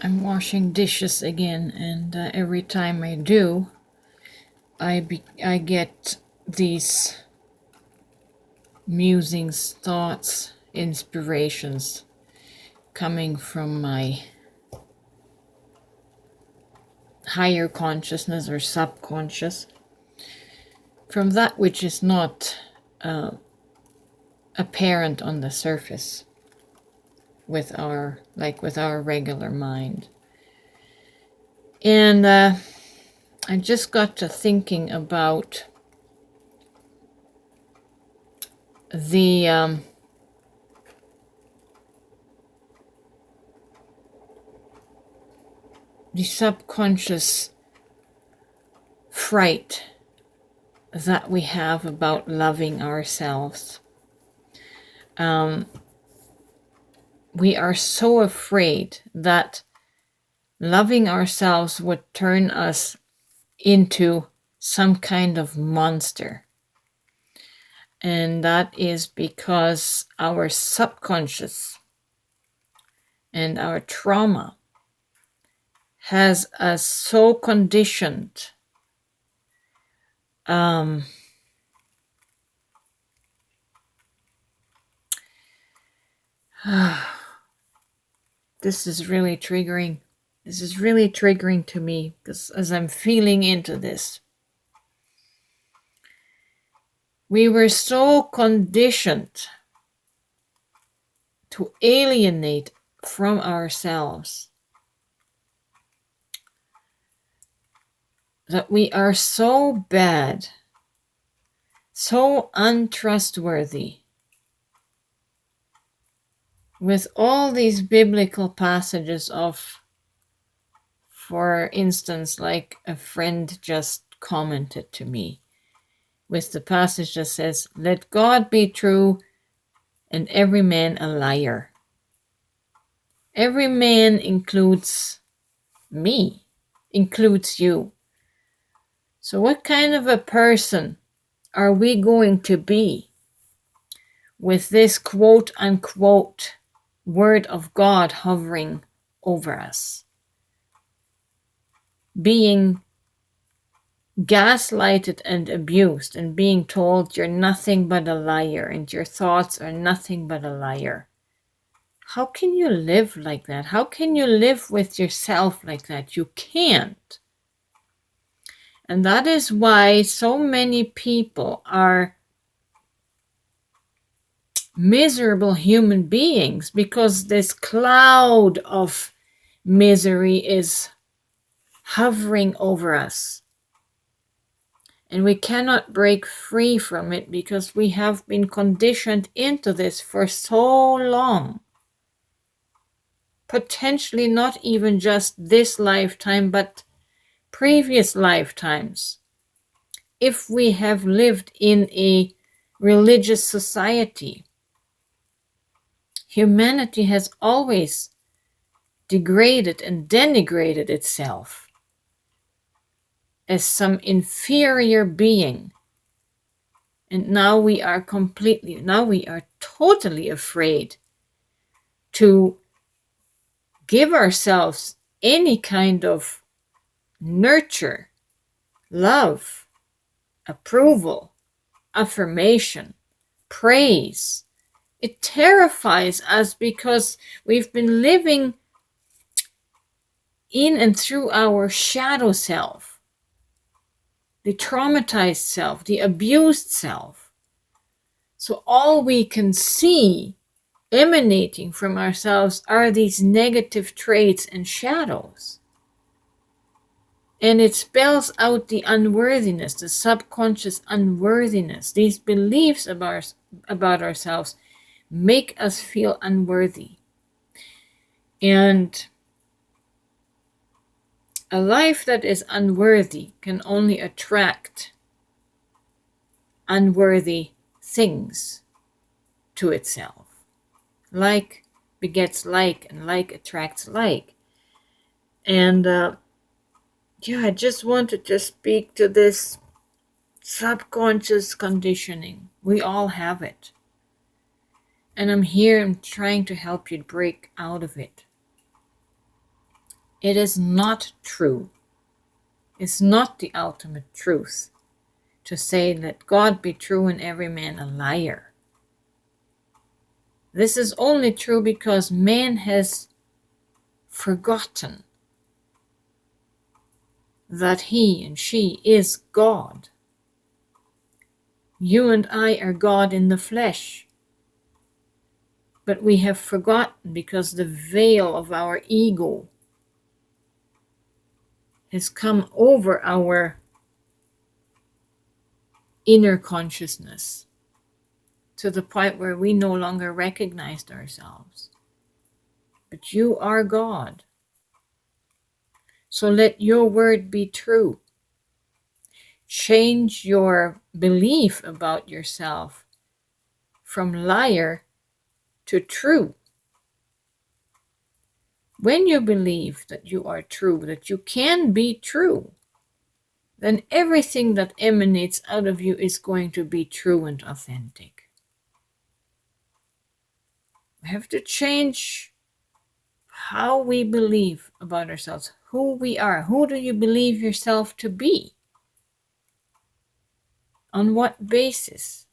I'm washing dishes again, and every time I do, I get these musings, thoughts, inspirations coming from my higher consciousness or subconscious, from that which is not apparent on the surface with our regular mind. And I just got to thinking about the subconscious fright that we have about loving ourselves. We are so afraid that loving ourselves would turn us into some kind of monster. And that is because our subconscious and our trauma has us so conditioned this is really triggering. This is really triggering to me, because as I'm feeling into this, we were so conditioned to alienate from ourselves that we are so bad, so untrustworthy. With all these biblical passages of, for instance, like a friend just commented to me, with the passage that says, "Let God be true and every man a liar." Every man includes me, includes you. So what kind of a person are we going to be with this quote unquote word of God hovering over us? Being gaslighted and abused and being told you're nothing but a liar and your thoughts are nothing but a liar. How can you live like that? How can you live with yourself like that? You can't. And that is why so many people are miserable human beings, because this cloud of misery is hovering over us. And we cannot break free from it because we have been conditioned into this for so long. Potentially not even just this lifetime, but previous lifetimes. If we have lived in a religious society, humanity has always degraded and denigrated itself as some inferior being. And now we are totally afraid to give ourselves any kind of nurture, love, approval, affirmation, praise. It terrifies us because we've been living in and through our shadow self, the traumatized self, the abused self. So all we can see emanating from ourselves are these negative traits and shadows. And it spells out the unworthiness, the subconscious unworthiness. These beliefs about ourselves make us feel unworthy. And a life that is unworthy can only attract unworthy things to itself. Like begets like, and like attracts like. And I just wanted to speak to this subconscious conditioning. We all have it. And I'm here, I'm trying to help you break out of it. It is not true. It's not the ultimate truth to say, let God be true and every man a liar. This is only true because man has forgotten that he and she is God. You and I are God in the flesh. But we have forgotten because the veil of our ego has come over our inner consciousness to the point where we no longer recognized ourselves. But you are God. So let your word be true. Change your belief about yourself from liar to true. When you believe that you are true, that you can be true, then everything that emanates out of you is going to be true and authentic. We have to change how we believe about ourselves, who we are. Who do you believe yourself to be? On what basis?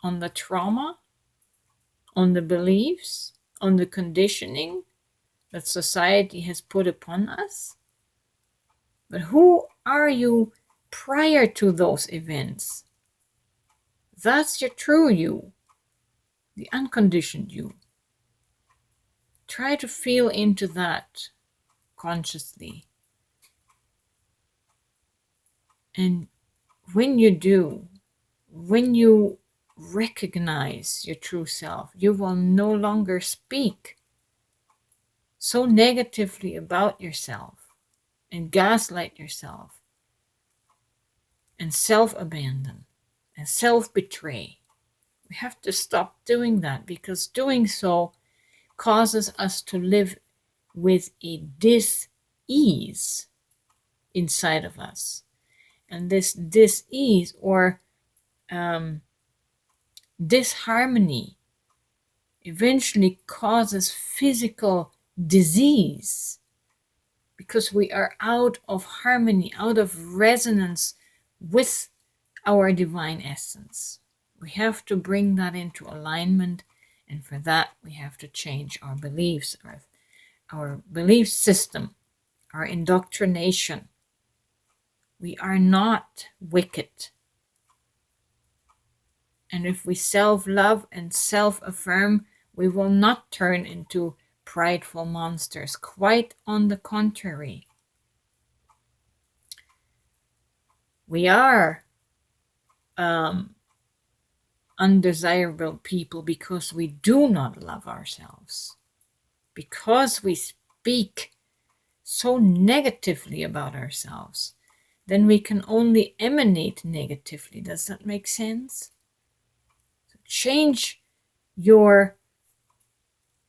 On the trauma? On the beliefs? On the conditioning that society has put upon us? But who are you prior to those events? That's your true you, the unconditioned you. Try to feel into that consciously. And when you do, when you recognize your true self, you will no longer speak so negatively about yourself and gaslight yourself and self-abandon and self-betray. We have to stop doing that, because doing so causes us to live with a dis-ease inside of us. And this dis-ease or disharmony eventually causes physical disease, because we are out of harmony, out of resonance with our divine essence. We have to bring that into alignment, and for that we have to change our beliefs, our belief system, our indoctrination. We are not wicked. And if we self-love and self-affirm, we will not turn into prideful monsters. Quite on the contrary. We are undesirable people because we do not love ourselves. Because we speak so negatively about ourselves, then we can only emanate negatively. Does that make sense? Change your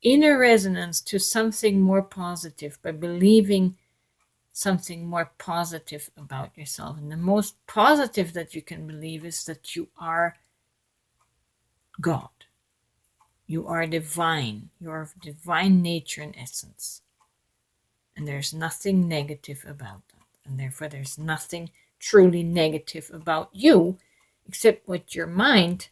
inner resonance to something more positive by believing something more positive about yourself. And the most positive that you can believe is that you are God. You are divine. You are of divine nature and essence. And there's nothing negative about that. And therefore there's nothing truly negative about you except what your mind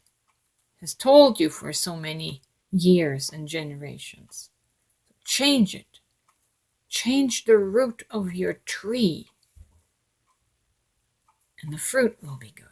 has told you for so many years and generations. Change it. Change the root of your tree, and the fruit will be good.